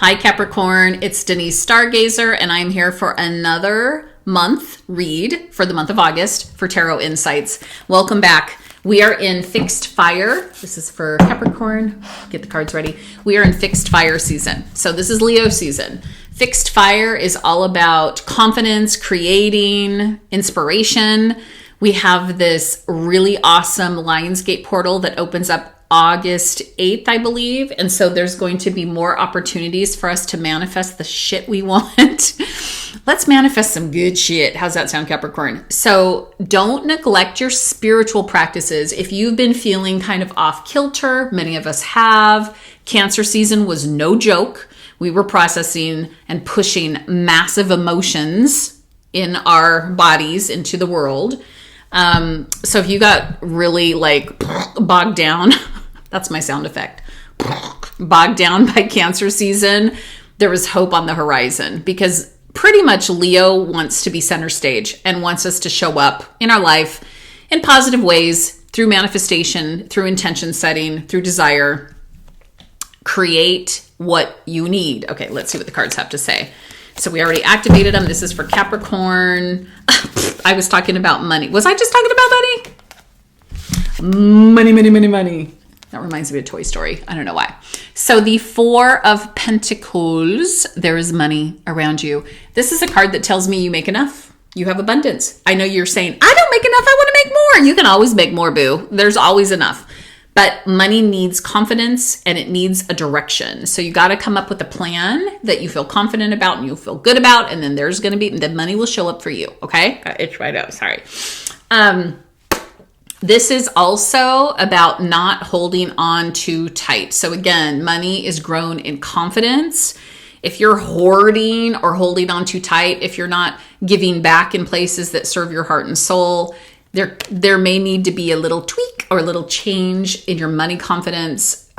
Hi Capricorn, it's Denise Stargazer, and I'm here for another month read for the month of August for Tarot Insights. Welcome back. We are in fixed fire. This is for Capricorn. Get the cards ready. We are in fixed fire season. So this is Leo season. Fixed fire is all about confidence, creating, inspiration. We have this really awesome Lionsgate portal that opens up August 8th, I believe. And so there's going to be more opportunities for us to manifest the shit we want. Let's manifest some good shit. How's that sound, Capricorn? So don't neglect your spiritual practices. If you've been feeling kind of off kilter, many of us have. Cancer season was no joke. We were processing and pushing massive emotions in our bodies into the world. So if you got really like bogged down, that's my sound effect, bogged down by Cancer season, there was hope on the horizon because pretty much Leo wants to be center stage and wants us to show up in our life in positive ways through manifestation, through intention setting, through desire. Create what you need. Okay, let's see what the cards have to say. So we already activated them. This is for Capricorn. I was talking about money. Was I just talking about money? Money, money, money, money. That reminds me of Toy Story. I don't know why. So the Four of Pentacles, there is money around you. This is a card that tells me you make enough. You have abundance. I know you're saying, I don't make enough. I want to make more. You can always make more, boo. There's always enough. But money needs confidence and it needs a direction. So you got to come up with a plan that you feel confident about and you feel good about. And then there's going to be, the money will show up for you. Okay. It's right out. Sorry. This is also about not holding on too tight. So again, money is grown in confidence. If you're hoarding or holding on too tight, if you're not giving back in places that serve your heart and soul, there may need to be a little tweak or a little change in your money confidence,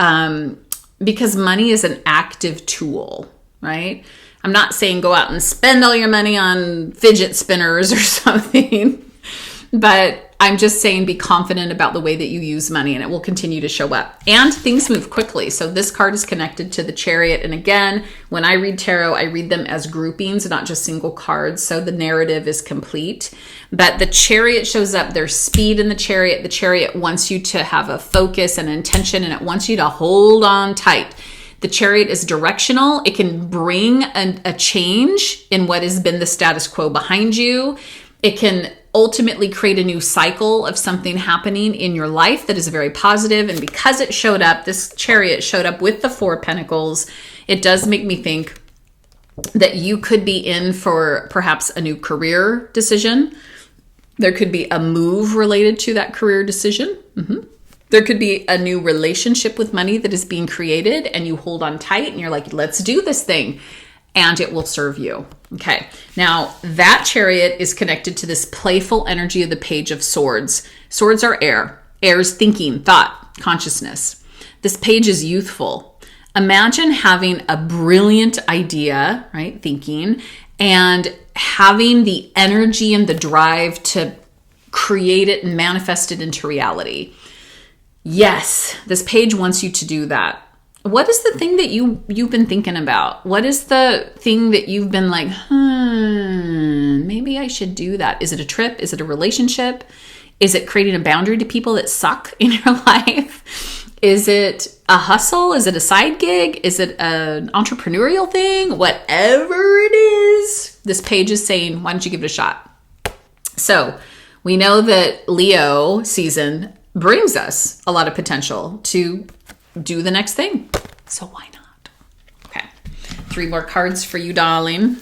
because money is an active tool, right? I'm not saying go out and spend all your money on fidget spinners or something, but I'm just saying be confident about the way that you use money and it will continue to show up. And things move quickly. So this card is connected to the Chariot. And again, when I read tarot, I read them as groupings, not just single cards. So the narrative is complete. But the Chariot shows up. There's speed in the Chariot. The Chariot wants you to have a focus and intention, and it wants you to hold on tight. The Chariot is directional. It can bring a change in what has been the status quo behind you. It can ultimately create a new cycle of something happening in your life that is very positive. And because it showed up, this Chariot showed up with the Four of Pentacles, it does make me think that you could be in for perhaps a new career decision. There could be a move related to that career decision. There could be a new relationship with money that is being created and you hold on tight and you're like, let's do this thing. And it will serve you. Okay. Now that Chariot is connected to this playful energy of the Page of Swords. Swords are air. Air is thinking, thought, consciousness. This page is youthful. Imagine having a brilliant idea, right? Thinking, and having the energy and the drive to create it and manifest it into reality. Yes, this page wants you to do that. What is the thing that you've been thinking about? What is the thing that you've been like, maybe I should do that? Is it a trip? Is it a relationship? Is it creating a boundary to people that suck in your life? Is it a hustle? Is it a side gig? Is it an entrepreneurial thing? Whatever it is, this page is saying, why don't you give it a shot? So we know that Leo season brings us a lot of potential to do the next thing. So why not? Okay. 3 more cards for you, darling.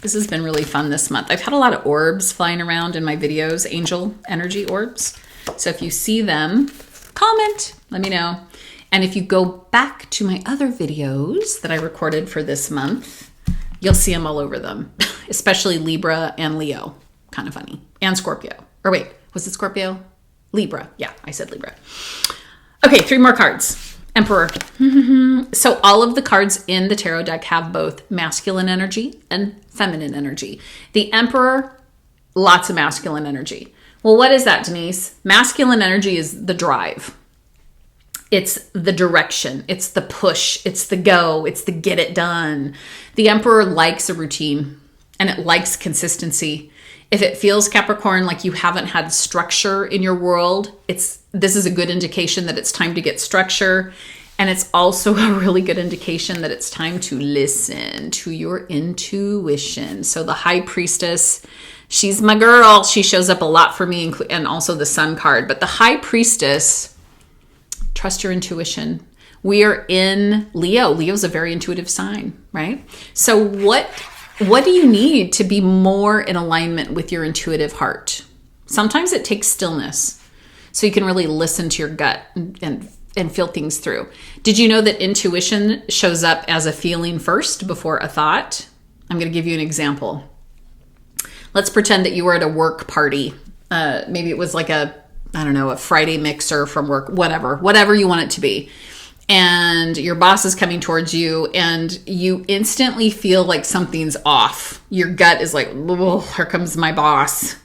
This has been really fun this month. I've had a lot of orbs flying around in my videos, angel energy orbs. So if you see them, comment, let me know. And if you go back to my other videos that I recorded for this month, you'll see them all over them, especially Libra and Leo. Kind of funny. And Scorpio. Or wait, was it Scorpio? Libra. Yeah, I said Libra. Okay, 3 more cards. Emperor. So all of the cards in the tarot deck have both masculine energy and feminine energy. The Emperor, lots of masculine energy. Well, what is that, Denise? Masculine energy is the drive. It's the direction. It's the push. It's the go. It's the get it done. The Emperor likes a routine and it likes consistency. If it feels, Capricorn, like you haven't had structure in your world, this is a good indication that it's time to get structure. And it's also a really good indication that it's time to listen to your intuition. So the High Priestess, she's my girl. She shows up a lot for me, and also the Sun card. But the High Priestess, trust your intuition. We are in Leo. Leo's a very intuitive sign, right? So what do you need to be more in alignment with your intuitive heart? Sometimes it takes stillness so you can really listen to your gut and feel things through. Did you know that intuition shows up as a feeling first before a thought? I'm going to give you an example. Let's pretend that you were at a work party. Maybe it was like a Friday mixer from work, whatever you want it to be. And your boss is coming towards you and you instantly feel like something's off. Your gut is like, oh, here comes my boss.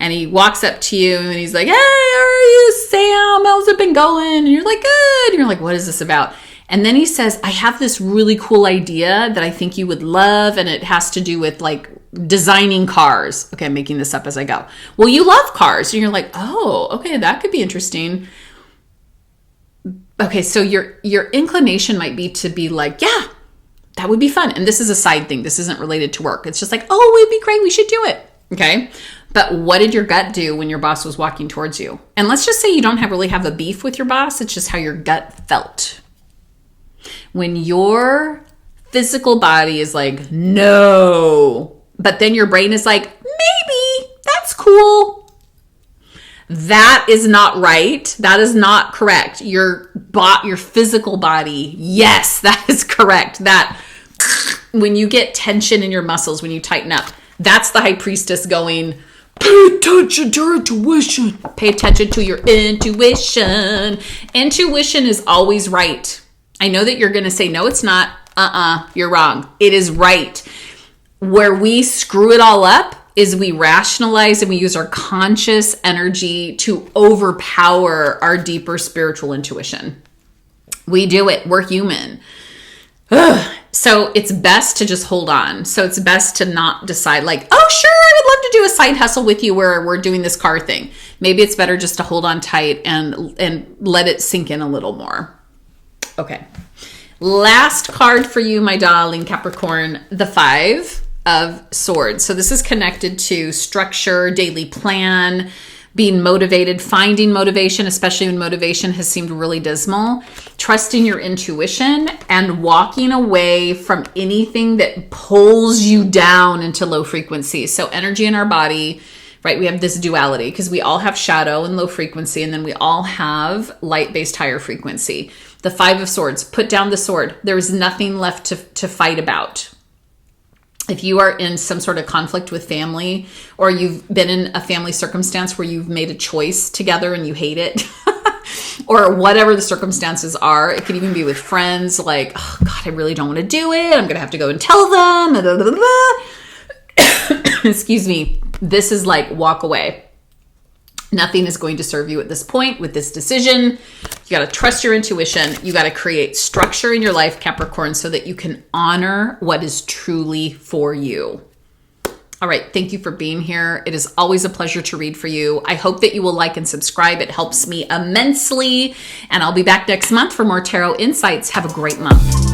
And he walks up to you and he's like, hey, how are you, Sam? How's it been going? And you're like, good. And you're like, what is this about? And then he says, I have this really cool idea that I think you would love. And it has to do with like designing cars. Okay, I'm making this up as I go. Well, you love cars. And you're like, oh, okay, that could be interesting. Okay, so your inclination might be to be like, yeah, that would be fun. And this is a side thing. This isn't related to work. It's just like, oh, it'd be great. We should do it. Okay. But what did your gut do when your boss was walking towards you? And let's just say you don't really have a beef with your boss. It's just how your gut felt. When your physical body is like, no, but then your brain is like, maybe, that's cool. That is not right. That is not correct. Your physical body, yes, that is correct. That when you get tension in your muscles, when you tighten up, that's the High Priestess going, pay attention to your intuition. Pay attention to your intuition. Intuition is always right. I know that you're going to say, no, it's not. You're wrong. It is right. Where we screw it all up is we rationalize and we use our conscious energy to overpower our deeper spiritual intuition. We do it. We're human. Ugh. So it's best to just hold on. So it's best to not decide like, oh, sure, I would love to do a side hustle with you where we're doing this car thing. Maybe it's better just to hold on tight and let it sink in a little more. Okay. Last card for you, my darling Capricorn, the 5 of Swords. So this is connected to structure, daily plan, being motivated, finding motivation, especially when motivation has seemed really dismal, trusting your intuition, and walking away from anything that pulls you down into low frequency. So energy in our body, right? We have this duality because we all have shadow and low frequency, and then we all have light-based higher frequency. The 5 of Swords, put down the sword. There is nothing left to fight about. If you are in some sort of conflict with family, or you've been in a family circumstance where you've made a choice together and you hate it, or whatever the circumstances are, it could even be with friends, like, oh God, I really don't want to do it. I'm going to have to go and tell them. Blah, blah, blah, blah. Excuse me. This is like, walk away. Nothing is going to serve you at this point with this decision. You got to trust your intuition. You got to create structure in your life, Capricorn, so that you can honor what is truly for you. All right. Thank you for being here. It is always a pleasure to read for you. I hope that you will like and subscribe. It helps me immensely. And I'll be back next month for more tarot insights. Have a great month.